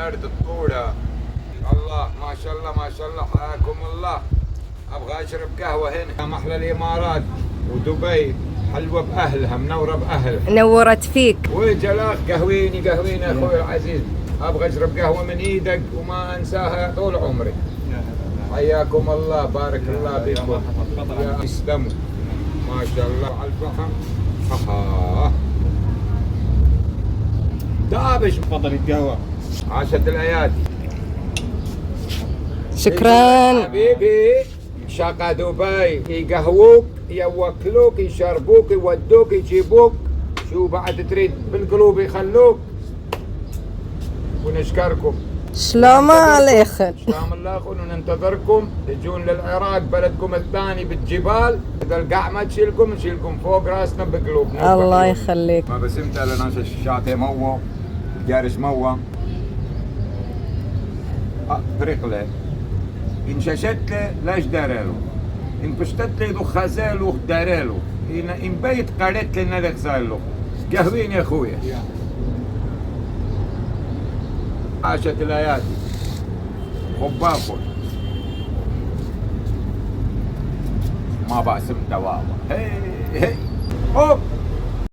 الارض الطولة. الله ما شاء الله ما شاء الله، حياكم الله. ابغى اشرب قهوة هنا، محلى الامارات ودبي حلوة باهلها، منورة باهلها. نورت فيك. وجلاخ قهويني قهويني يا اخوي العزيز، ابغى اشرب قهوة من ايدك وما انساها طول عمري. حياكم الله، بارك الله بكم يا اسلموا. ما شاء الله على الفحم. دابش. تفضل القهوة. عاشت الايادي. شكرا حبيبي. شقة دبي يقهووك يوكلوك يشربوك يودوك يجيبوك، شو بعد تريد بالقلوب يخلوك. ونشكركم. شلوم عليكم. سلام الله اخونا، وننتظركم تجون للعراق بلدكم الثاني بالجبال. اذا القاع ما تشيلكم نشيلكم فوق راسنا بقلوبنا. الله يخليك. ما بسمت على ناس الشاطئ مو جارس مو فريق له إن ششت له لاش داريلو، إن بشتت له دو خزالو داريلو، إن بيت قريت لنا لغزالو. قهوين يا أخويا. عاشت الأيادي. خباكم ما بقسم دواوة. هي هي هوب.